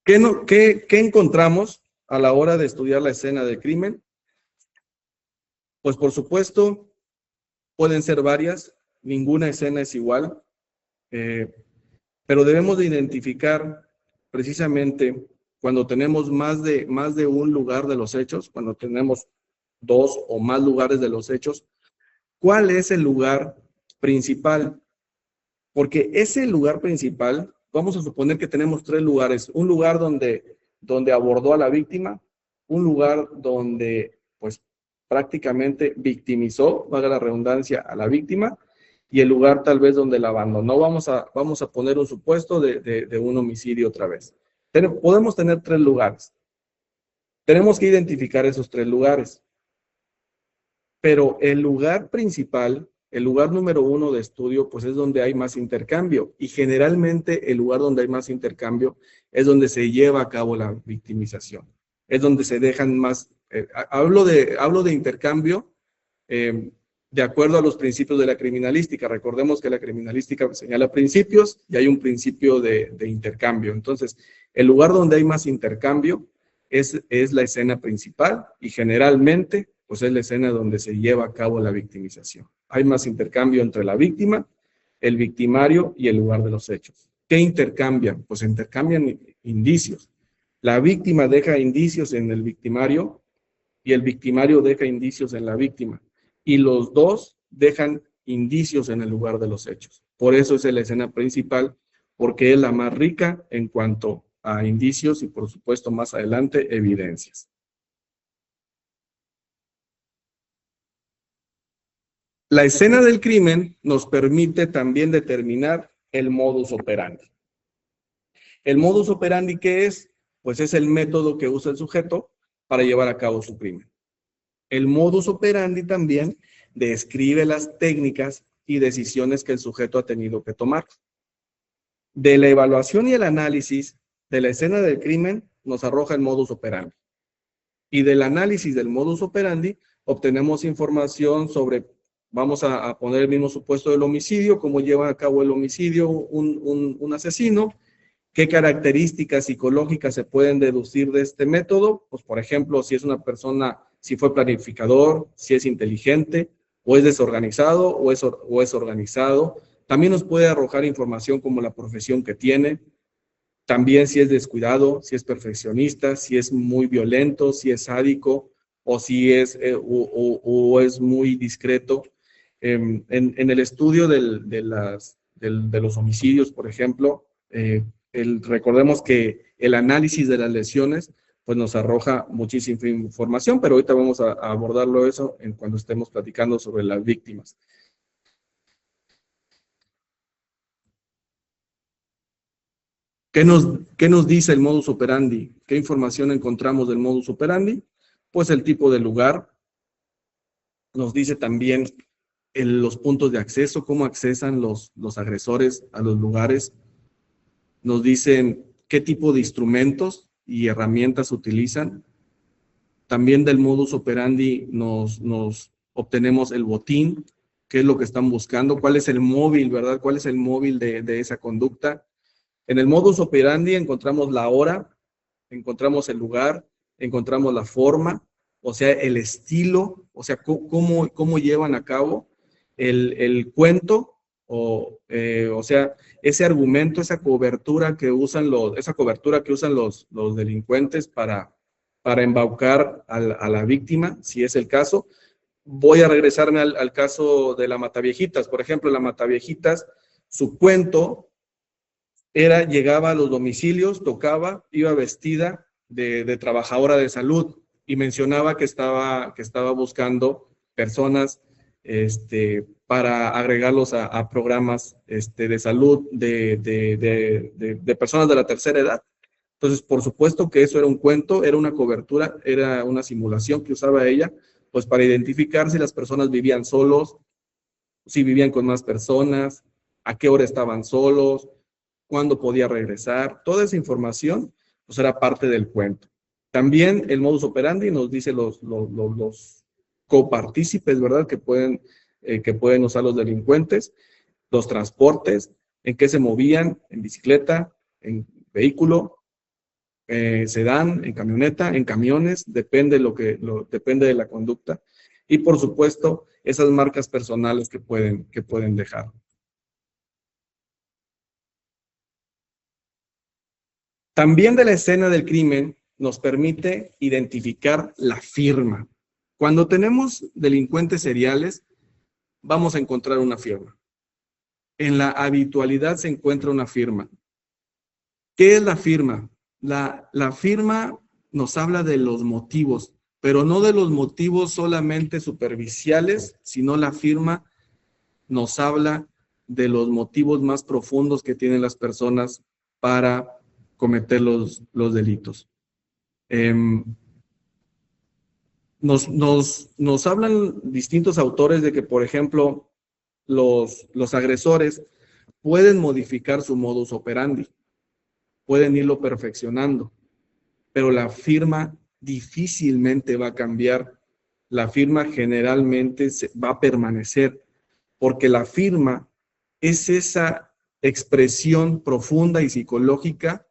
¿Qué encontramos a la hora de estudiar la escena del crimen? Pues por supuesto, pueden ser varias, ninguna escena es igual, pero debemos de identificar precisamente cuando tenemos más de un lugar de los hechos, cuando tenemos 2 o más lugares de los hechos, ¿cuál es el lugar principal? Porque ese lugar principal, vamos a suponer que tenemos 3 lugares. Un lugar donde abordó a la víctima, un lugar donde pues prácticamente victimizó, valga la redundancia, a la víctima, y el lugar tal vez donde la abandonó. Vamos a poner un supuesto de un homicidio otra vez. Podemos tener 3 lugares. Tenemos que identificar esos 3 lugares. Pero el lugar principal, el lugar número 1 de estudio, pues es donde hay más intercambio. Y generalmente el lugar donde hay más intercambio es donde se lleva a cabo la victimización. Es donde se dejan más... hablo de intercambio de acuerdo a los principios de la criminalística. Recordemos que la criminalística señala principios y hay un principio de intercambio. Entonces, el lugar donde hay más intercambio es la escena principal y generalmente pues es la escena donde se lleva a cabo la victimización. Hay más intercambio entre la víctima, el victimario y el lugar de los hechos. ¿Qué intercambian? Pues intercambian indicios. La víctima deja indicios en el victimario y el victimario deja indicios en la víctima. Y los dos dejan indicios en el lugar de los hechos. Por eso es la escena principal, porque es la más rica en cuanto a indicios y, por supuesto, más adelante, evidencias. La escena del crimen nos permite también determinar el modus operandi. ¿El modus operandi qué es? Pues es el método que usa el sujeto para llevar a cabo su crimen. El modus operandi también describe las técnicas y decisiones que el sujeto ha tenido que tomar. De la evaluación y el análisis de la escena del crimen nos arroja el modus operandi. Y del análisis del modus operandi obtenemos información sobre, vamos a poner el mismo supuesto del homicidio, cómo lleva a cabo el homicidio un asesino, qué características psicológicas se pueden deducir de este método, pues por ejemplo, si es una persona, si fue planificador, si es inteligente, o es desorganizado, o es organizado. También nos puede arrojar información como la profesión que tiene, también si es descuidado, si es perfeccionista, si es muy violento, si es sádico, o si es, o es muy discreto. En el estudio de los homicidios, por ejemplo, recordemos que el análisis de las lesiones pues nos arroja muchísima información, pero ahorita vamos a abordarlo eso cuando estemos platicando sobre las víctimas. ¿Qué nos dice el modus operandi? ¿Qué información encontramos del modus operandi? Pues el tipo de lugar. Nos dice también los puntos de acceso, cómo accesan los agresores a los lugares. Nos dicen qué tipo de instrumentos y herramientas utilizan. También del modus operandi nos obtenemos el botín, qué es lo que están buscando, cuál es el móvil, ¿verdad? ¿Cuál es el móvil de esa conducta? En el modus operandi encontramos la hora, encontramos el lugar, encontramos la forma, o sea, el estilo, o sea, cómo llevan a cabo el cuento, o sea, ese argumento, esa cobertura que usan los delincuentes para embaucar a la víctima, si es el caso. Voy a regresarme al caso de la Mataviejitas. Por ejemplo, la Mataviejitas, su cuento llegaba a los domicilios, tocaba, iba vestida de trabajadora de salud y mencionaba que estaba buscando personas para agregarlos a programas de salud de personas de la tercera edad. Entonces, por supuesto que eso era un cuento, era una cobertura, era una simulación que usaba ella, pues para identificar si las personas vivían solos, si vivían con más personas, a qué hora estaban solos, cuándo podía regresar. Toda esa información pues era parte del cuento. También el modus operandi nos dice los copartícipes, ¿verdad? Que pueden usar los delincuentes, los transportes, en qué se movían, en bicicleta, en vehículo, sedán, en camioneta, en camiones, depende de la conducta. Y por supuesto, esas marcas personales que pueden dejar. También de la escena del crimen nos permite identificar la firma. Cuando tenemos delincuentes seriales, vamos a encontrar una firma. En la habitualidad se encuentra una firma. ¿Qué es la firma? La firma nos habla de los motivos, pero no de los motivos solamente superficiales, sino la firma nos habla de los motivos más profundos que tienen las personas para cometer los delitos. Nos hablan distintos autores de que, por ejemplo, los agresores pueden modificar su modus operandi, pueden irlo perfeccionando, pero la firma difícilmente va a cambiar. La firma generalmente va a permanecer, porque la firma es esa expresión profunda y psicológica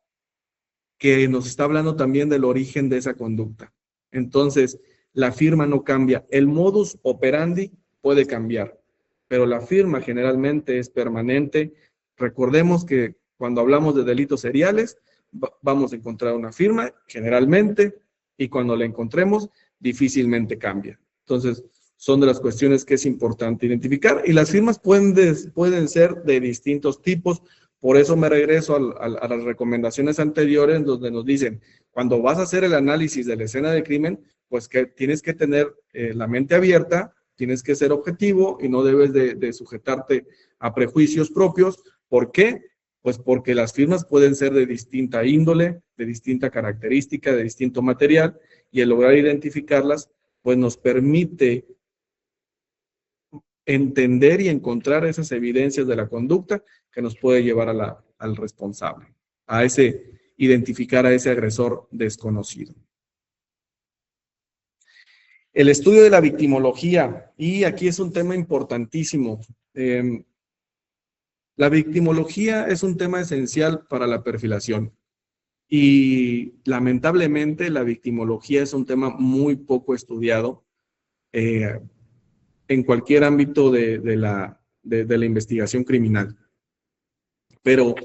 que nos está hablando también del origen de esa conducta. Entonces, la firma no cambia. El modus operandi puede cambiar, pero la firma generalmente es permanente. Recordemos que cuando hablamos de delitos seriales, vamos a encontrar una firma generalmente, y cuando la encontremos, difícilmente cambia. Entonces, son de las cuestiones que es importante identificar, y las firmas pueden ser de distintos tipos. Por eso me regreso a las recomendaciones anteriores, donde nos dicen, cuando vas a hacer el análisis de la escena de crimen, pues que tienes que tener la mente abierta, tienes que ser objetivo y no debes de sujetarte a prejuicios propios. ¿Por qué? Pues porque las firmas pueden ser de distinta índole, de distinta característica, de distinto material, y el lograr identificarlas, pues nos permite entender y encontrar esas evidencias de la conducta que nos puede llevar al responsable, identificar a ese agresor desconocido. El estudio de la victimología, y aquí es un tema importantísimo. La victimología es un tema esencial para la perfilación, y lamentablemente la victimología es un tema muy poco estudiado en cualquier ámbito de la investigación criminal. Pero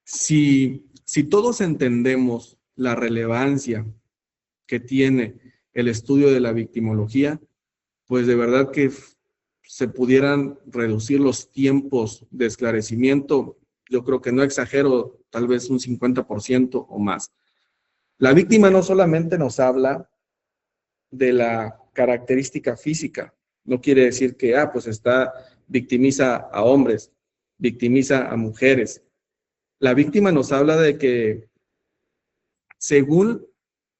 si todos entendemos la relevancia que tiene el estudio de la victimología, pues de verdad que se pudieran reducir los tiempos de esclarecimiento. Yo creo que no exagero, tal vez un 50% o más. La víctima no solamente nos habla de la característica física. No quiere decir que, pues victimiza a hombres, victimiza a mujeres. La víctima nos habla de que, según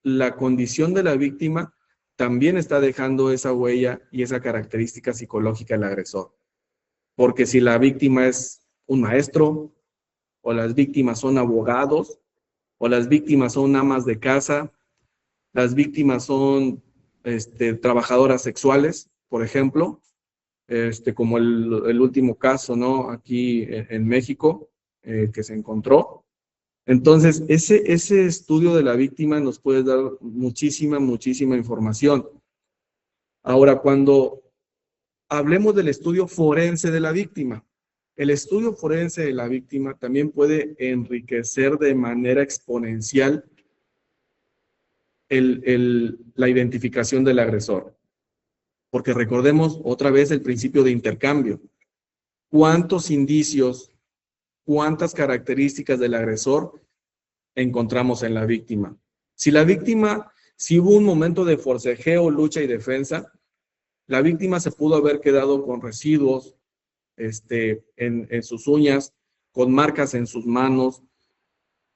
la condición de la víctima, también está dejando esa huella y esa característica psicológica del agresor. Porque si la víctima es un maestro, o las víctimas son abogados, o las víctimas son amas de casa, las víctimas son trabajadoras sexuales, por ejemplo, como el último caso, ¿no? Aquí en México, que se encontró. Entonces, ese estudio de la víctima nos puede dar muchísima información. Ahora, cuando hablemos del estudio forense de la víctima, el estudio forense de la víctima también puede enriquecer de manera exponencial la identificación del agresor. Porque recordemos otra vez el principio de intercambio. ¿Cuántos indicios, cuántas características del agresor encontramos en la víctima? Si hubo un momento de forcejeo, lucha y defensa, la víctima se pudo haber quedado con residuos en sus uñas, con marcas en sus manos.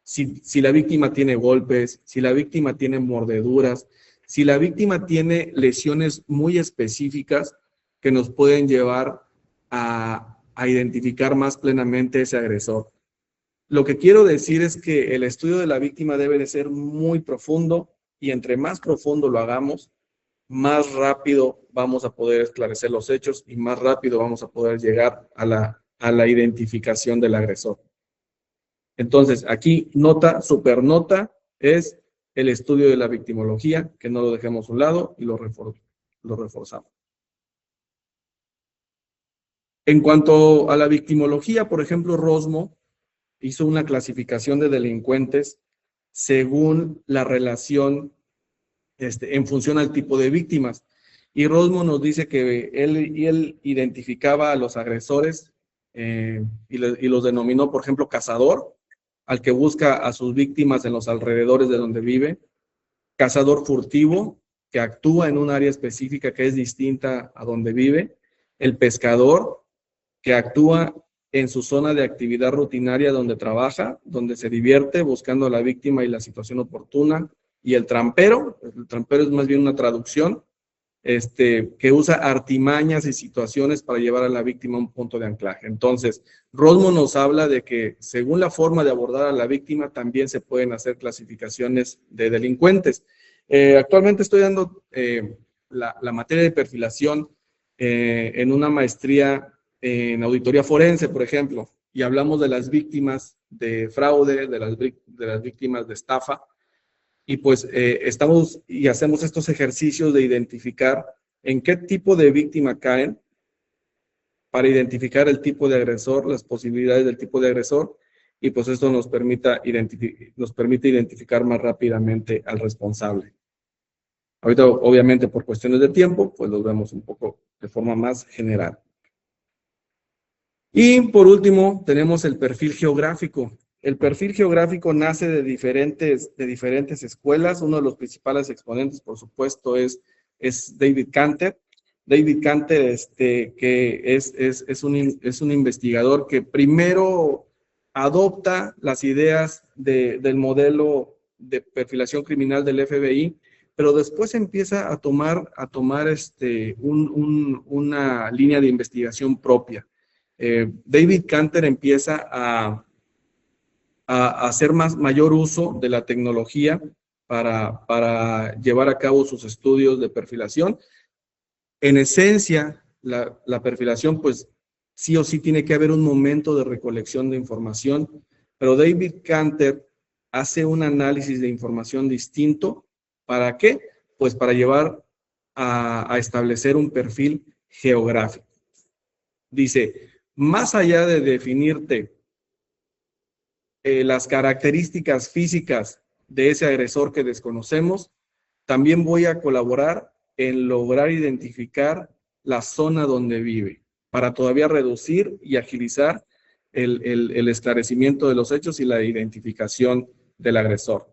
Si la víctima tiene golpes, si la víctima tiene mordeduras, si la víctima tiene lesiones muy específicas que nos pueden llevar a a identificar más plenamente ese agresor. Lo que quiero decir es que el estudio de la víctima debe de ser muy profundo y entre más profundo lo hagamos, más rápido vamos a poder esclarecer los hechos y más rápido vamos a poder llegar a la identificación del agresor. Entonces, aquí nota, super nota, es el estudio de la victimología, que no lo dejemos a un lado y lo reforzamos. En cuanto a la victimología, por ejemplo, Rosmo hizo una clasificación de delincuentes según la relación en función al tipo de víctimas. Y Rosmo nos dice que él identificaba a los agresores y los denominó, por ejemplo, cazador, al que busca a sus víctimas en los alrededores de donde vive, cazador furtivo, que actúa en un área específica que es distinta a donde vive, el pescador, que actúa en su zona de actividad rutinaria donde trabaja, donde se divierte buscando a la víctima y la situación oportuna, y el trampero es más bien una traducción, que usa artimañas y situaciones para llevar a la víctima a un punto de anclaje. Entonces, Rosmo nos habla de que según la forma de abordar a la víctima, también se pueden hacer clasificaciones de delincuentes. Actualmente estoy dando la materia de perfilación en una maestría en auditoría forense, por ejemplo, y hablamos de las víctimas de fraude, de las víctimas de estafa, y pues estamos y hacemos estos ejercicios de identificar en qué tipo de víctima caen para identificar el tipo de agresor, las posibilidades del tipo de agresor, y pues esto nos permite identificar más rápidamente al responsable. Ahorita, obviamente, por cuestiones de tiempo, pues los vemos un poco de forma más general. Y por último, tenemos el perfil geográfico. El perfil geográfico nace de diferentes escuelas. Uno de los principales exponentes, por supuesto, es David Kanter. David Kanter, que es un investigador que primero adopta las ideas del modelo de perfilación criminal del FBI, pero después empieza a tomar una línea de investigación propia. David Kanter empieza a hacer mayor uso de la tecnología para llevar a cabo sus estudios de perfilación. En esencia, la perfilación, pues sí o sí tiene que haber un momento de recolección de información, pero David Kanter hace un análisis de información distinto. ¿Para qué? Pues para llevar a establecer un perfil geográfico. Dice, más allá de definirte las características físicas de ese agresor que desconocemos, también voy a colaborar en lograr identificar la zona donde vive, para todavía reducir y agilizar el esclarecimiento de los hechos y la identificación del agresor.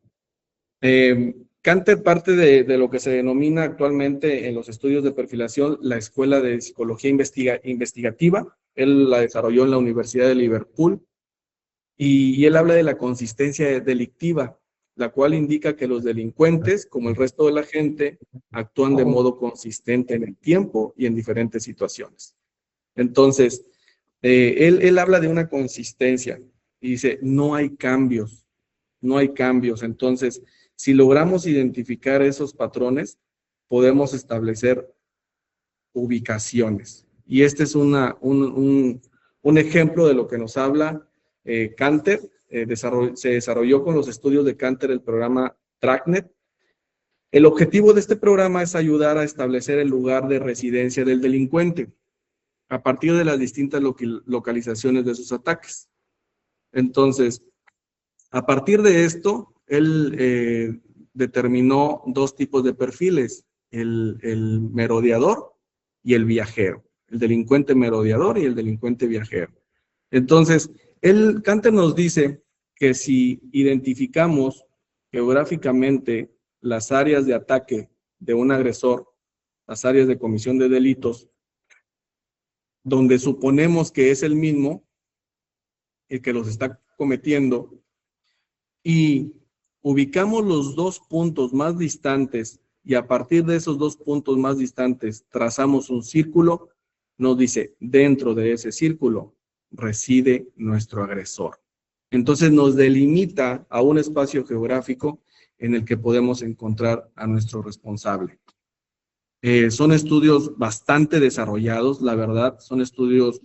Kanter parte de lo que se denomina actualmente en los estudios de perfilación la Escuela de Psicología Investigativa. Él la desarrolló en la Universidad de Liverpool y él habla de la consistencia delictiva, la cual indica que los delincuentes, como el resto de la gente, actúan de modo consistente en el tiempo y en diferentes situaciones. Entonces, él habla de una consistencia y dice, no hay cambios, no hay cambios. Entonces, si logramos identificar esos patrones, podemos establecer ubicaciones. Y este es un ejemplo de lo que nos habla Kanter. Se desarrolló con los estudios de Kanter el programa TrackNet. El objetivo de este programa es ayudar a establecer el lugar de residencia del delincuente a partir de las distintas localizaciones de sus ataques. Entonces, a partir de esto, él determinó dos tipos de perfiles, el merodeador y el viajero, el delincuente merodeador y el delincuente viajero. Entonces, Kanter nos dice que si identificamos geográficamente las áreas de ataque de un agresor, las áreas de comisión de delitos, donde suponemos que es el mismo, el que los está cometiendo, y ubicamos los dos puntos más distantes y a partir de esos dos puntos más distantes trazamos un círculo, nos dice, dentro de ese círculo reside nuestro agresor. Entonces nos delimita a un espacio geográfico en el que podemos encontrar a nuestro responsable. Son estudios bastante desarrollados, la verdad, son estudios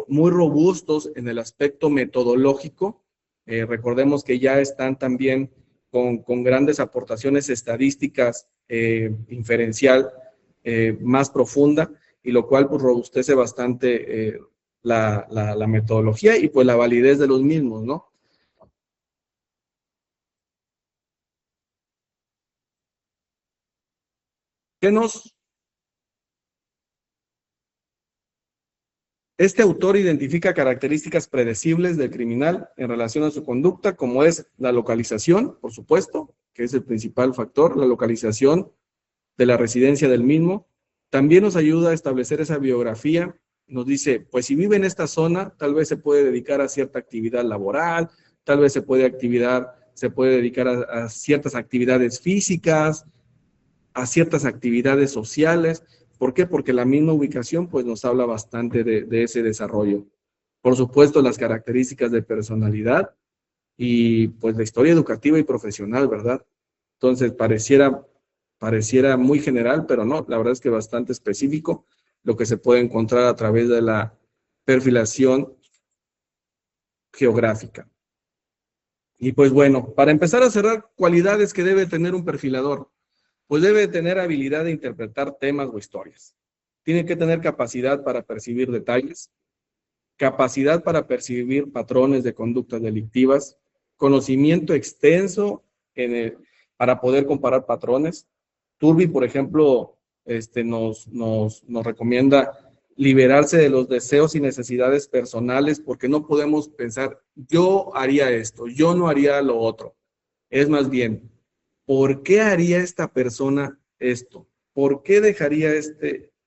muy robustos en el aspecto metodológico. Recordemos que ya están también con grandes aportaciones estadísticas inferencial más profunda, y lo cual pues robustece bastante la metodología y pues la validez de los mismos, ¿no? Este autor identifica características predecibles del criminal en relación a su conducta, como es la localización, por supuesto, que es el principal factor, la localización de la residencia del mismo. También nos ayuda a establecer esa biografía. Nos dice, pues si vive en esta zona, tal vez se puede dedicar a cierta actividad laboral, tal vez se puede dedicar a ciertas actividades físicas, a ciertas actividades sociales. ¿Por qué? Porque la misma ubicación pues nos habla bastante de ese desarrollo. Por supuesto, las características de personalidad y pues la historia educativa y profesional, ¿verdad? Entonces, pareciera muy general, pero no, la verdad es que bastante específico lo que se puede encontrar a través de la perfilación geográfica. Y pues bueno, para empezar a cerrar, cualidades que debe tener un perfilador. Pues debe tener habilidad de interpretar temas o historias. Tiene que tener capacidad para percibir detalles, capacidad para percibir patrones de conductas delictivas, conocimiento extenso para poder comparar patrones. Turbi, por ejemplo, nos recomienda liberarse de los deseos y necesidades personales, porque no podemos pensar, yo haría esto, yo no haría lo otro. Es más bien, ¿por qué haría esta persona esto? ¿Por qué dejaría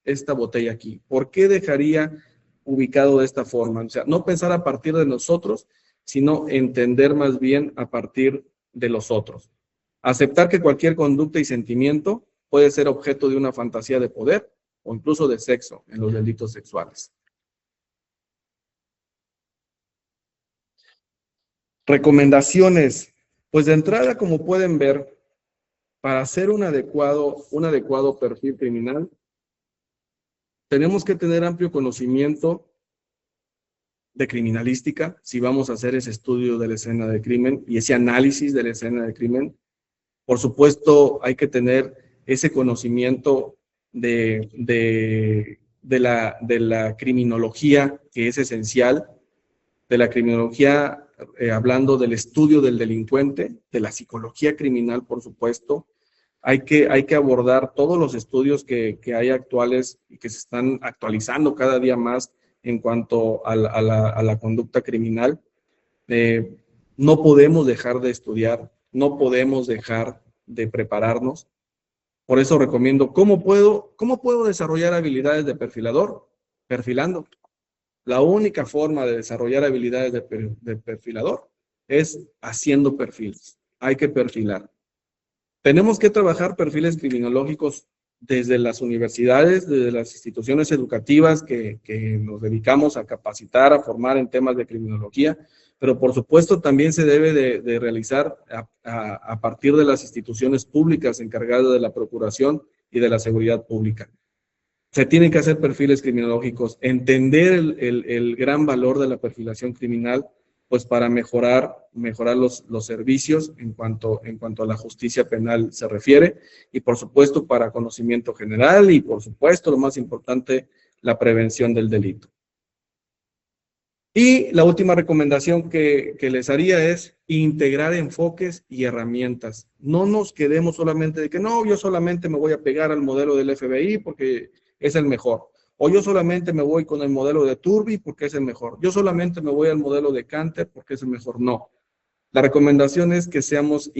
esta botella aquí? ¿Por qué dejaría ubicado de esta forma? O sea, no pensar a partir de nosotros, sino entender más bien a partir de los otros. Aceptar que cualquier conducta y sentimiento puede ser objeto de una fantasía de poder o incluso de sexo en los delitos sexuales. Recomendaciones. Pues de entrada, como pueden ver, para hacer un adecuado perfil criminal, tenemos que tener amplio conocimiento de criminalística, si vamos a hacer ese estudio de la escena de crimen y ese análisis de la escena de crimen. Por supuesto, hay que tener ese conocimiento de la criminología, que es esencial, de la criminología, hablando del estudio del delincuente, de la psicología criminal, por supuesto. Hay que abordar todos los estudios que hay actuales y que se están actualizando cada día más en cuanto a la conducta criminal. No podemos dejar de estudiar, no podemos dejar de prepararnos. Por eso recomiendo, ¿cómo puedo desarrollar habilidades de perfilador? Perfilando. La única forma de desarrollar habilidades de perfilador es haciendo perfiles. Hay que perfilar. Tenemos que trabajar perfiles criminológicos desde las universidades, desde las instituciones educativas que nos dedicamos a capacitar, a formar en temas de criminología, pero por supuesto también se debe de realizar a partir de las instituciones públicas encargadas de la procuración y de la seguridad pública. Se tienen que hacer perfiles criminológicos, entender el gran valor de la perfilación criminal, pues para mejorar los servicios en cuanto a la justicia penal se refiere, y por supuesto para conocimiento general, y por supuesto, lo más importante, la prevención del delito. Y la última recomendación que les haría es integrar enfoques y herramientas. No nos quedemos solamente de que no, yo solamente me voy a pegar al modelo del FBI porque es el mejor. O yo solamente me voy con el modelo de Turbi porque es el mejor. Yo solamente me voy al modelo de Canter porque es el mejor. No. La recomendación es que seamos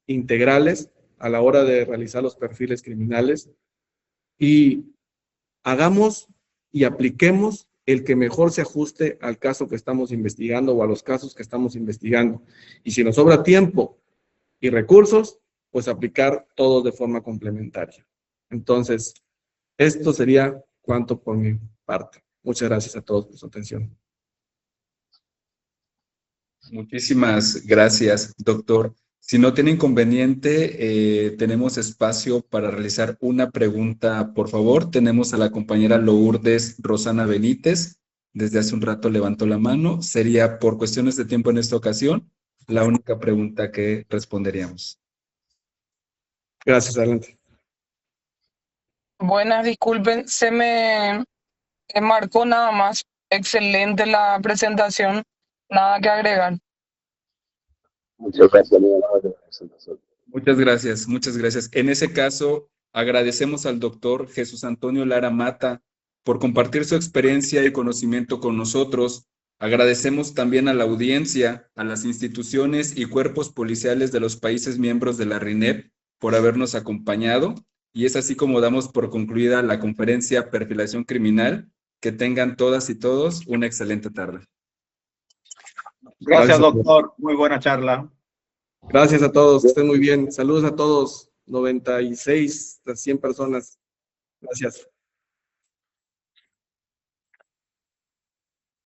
integrales a la hora de realizar los perfiles criminales y hagamos y apliquemos el que mejor se ajuste al caso que estamos investigando o a los casos que estamos investigando. Y si nos sobra tiempo y recursos, pues aplicar todos de forma complementaria. Entonces, esto sería cuanto por mi parte. Muchas gracias a todos por su atención. Muchísimas gracias, doctor. Si no tiene inconveniente, tenemos espacio para realizar una pregunta, por favor. Tenemos a la compañera Lourdes Rosana Benítez. Desde hace un rato levantó la mano. Sería por cuestiones de tiempo en esta ocasión la única pregunta que responderíamos. Gracias, adelante. Buenas, disculpen, se me marcó nada más. Excelente la presentación, nada que agregar. Muchas gracias, muy amable por la presentación. Muchas gracias, muchas gracias. En ese caso, agradecemos al doctor Jesús Antonio Lara Mata por compartir su experiencia y conocimiento con nosotros. Agradecemos también a la audiencia, a las instituciones y cuerpos policiales de los países miembros de la RINEP por habernos acompañado. Y es así como damos por concluida la conferencia Perfilación Criminal. Que tengan todas y todos una excelente tarde. Gracias, doctor. Muy buena charla. Gracias a todos, que estén muy bien. Saludos a todos, 96 a 100 personas. Gracias.